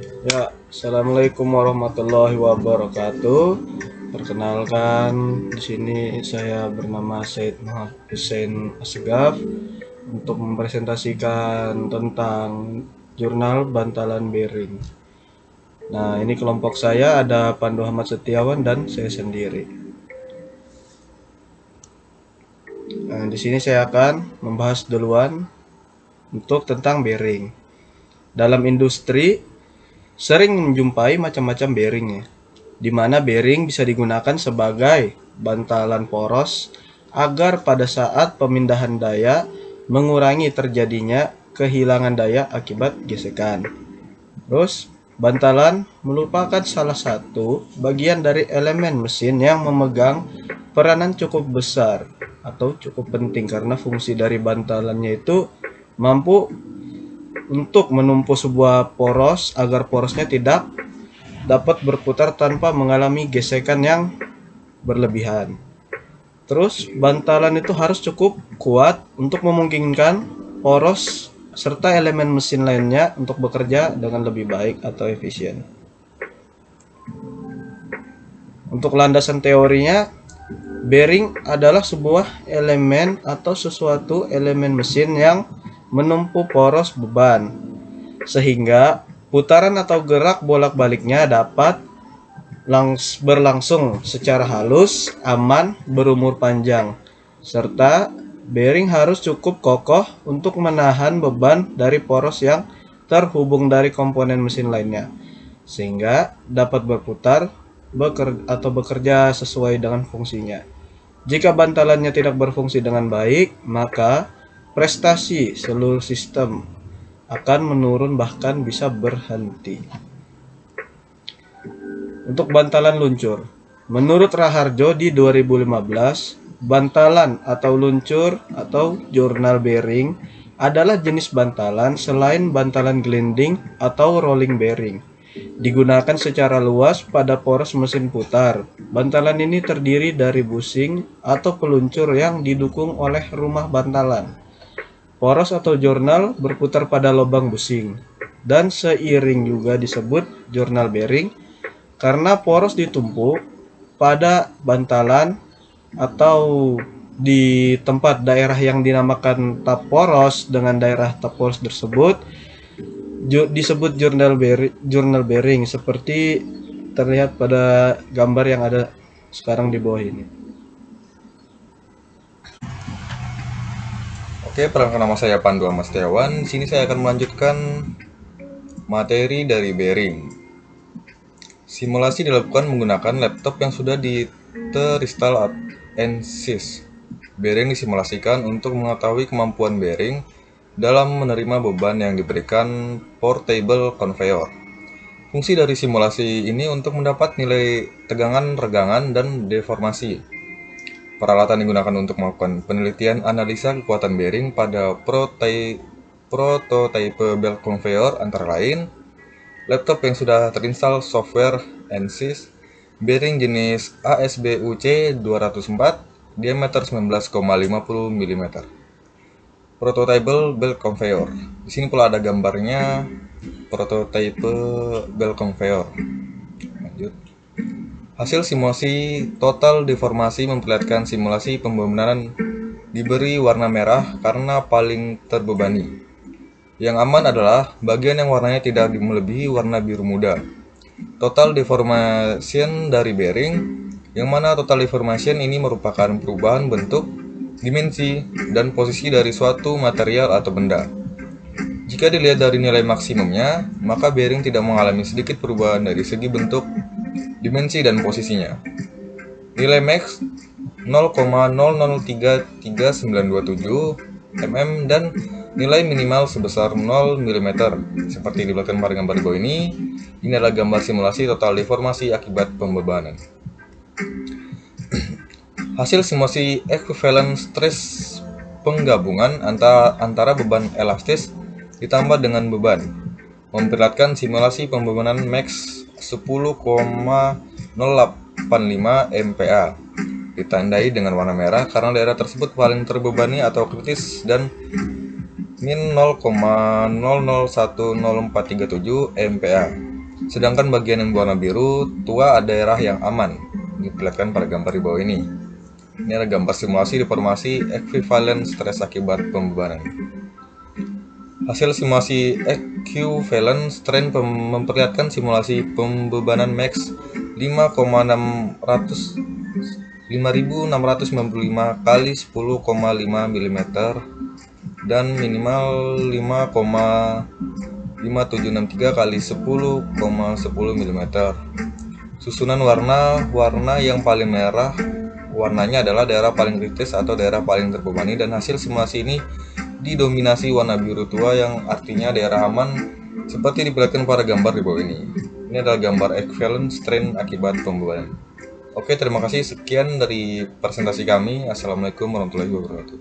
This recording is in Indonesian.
Ya, Assalamualaikum warahmatullahi wabarakatuh. Perkenalkan, di sini saya bernama Said Muhammad Hussein Asgaf untuk mempresentasikan tentang jurnal bantalan bearing. Nah, ini kelompok saya ada Pandu Ahmad Setiawan dan saya sendiri. Nah, di sini saya akan membahas duluan untuk tentang bearing. Dalam industri sering menjumpai macam-macam bearing ya, di mana bearing bisa digunakan sebagai bantalan poros agar pada saat pemindahan daya mengurangi terjadinya kehilangan daya akibat gesekan. Terus, bantalan merupakan salah satu bagian dari elemen mesin yang memegang peranan cukup besar atau cukup penting karena fungsi dari bantalannya itu mampu untuk menumpu sebuah poros agar porosnya tidak dapat berputar tanpa mengalami gesekan yang berlebihan. Terus bantalan itu harus cukup kuat untuk memungkinkan poros serta elemen mesin lainnya untuk bekerja dengan lebih baik atau efisien. Untuk landasan teorinya, bearing adalah sebuah elemen atau sesuatu elemen mesin yang menumpu poros beban, sehingga putaran atau gerak bolak-baliknya dapat berlangsung secara halus, aman, berumur panjang, serta bearing harus cukup kokoh untuk menahan beban dari poros yang terhubung dari komponen mesin lainnya, sehingga dapat berputar atau bekerja sesuai dengan fungsinya. Jika bantalannya tidak berfungsi dengan baik, maka prestasi seluruh sistem akan menurun bahkan bisa berhenti. Untuk bantalan luncur, menurut Raharjo di 2015, bantalan atau luncur atau journal bearing adalah jenis bantalan selain bantalan gliding atau rolling bearing. Digunakan secara luas pada poros mesin putar. Bantalan ini terdiri dari busing atau peluncur yang didukung oleh rumah bantalan. Poros atau jurnal berputar pada lubang busing, dan seiring juga disebut jurnal bearing karena poros ditumpuk pada bantalan atau di tempat daerah yang dinamakan tap poros. Dengan daerah tap poros tersebut disebut jurnal bearing seperti terlihat pada gambar yang ada sekarang di bawah ini. Oke, perkenalkan nama saya Pandu Ahmad Setiawan. Sini saya akan melanjutkan materi dari bearing. Simulasi dilakukan menggunakan laptop yang sudah terinstall ANSYS. Bearing disimulasikan untuk mengetahui kemampuan bearing dalam menerima beban yang diberikan portable conveyor. Fungsi dari simulasi ini untuk mendapat nilai tegangan, regangan, dan deformasi. Peralatan digunakan untuk melakukan penelitian analisa kekuatan bearing pada prototipe belt conveyor antara lain laptop yang sudah terinstall software ANSYS, bearing jenis ASBUC 204, diameter 19,50 mm. Prototype belt conveyor. Di sini pula ada gambarnya prototype belt conveyor. Lanjut. Hasil simulasi total deformasi memperlihatkan simulasi pembebanan diberi warna merah karena paling terbebani. Yang aman adalah bagian yang warnanya tidak melebihi warna biru muda. Total deformation dari bearing, yang mana total deformation ini merupakan perubahan bentuk, dimensi, dan posisi dari suatu material atau benda. Jika dilihat dari nilai maksimumnya, maka bearing tidak mengalami sedikit perubahan dari segi bentuk, dimensi, dan posisinya. Nilai max 0,003397 mm dan nilai minimal sebesar 0 mm. Seperti diperlihatkan pada gambar di bawah ini adalah gambar simulasi total deformasi akibat pembebanan. Hasil simulasi equivalent stress penggabungan antara beban elastis ditambah dengan beban memperlihatkan simulasi pembebanan max 10,085 MPa ditandai dengan warna merah karena daerah tersebut paling terbebani atau kritis dan min 0,001047 MPa. Sedangkan bagian yang berwarna biru tua daerah yang aman. Diperlihatkan pada gambar di bawah ini. Ini ada gambar simulasi deformasi ekuivalen stres akibat pembebanan. Hasil simulasi equivalent strain memperlihatkan simulasi pembebanan max 5.695 kali 10,5 mm dan minimal 5,5763 kali 10,10 mm. Susunan warna yang paling merah warnanya adalah daerah paling kritis atau daerah paling terbebani, dan hasil simulasi ini didominasi warna biru tua yang artinya daerah aman seperti diperlihatkan pada gambar di bawah ini. Ini adalah gambar equivalent strain akibat pembebanan. Oke, terima kasih. Sekian dari presentasi kami. Assalamualaikum warahmatullahi wabarakatuh.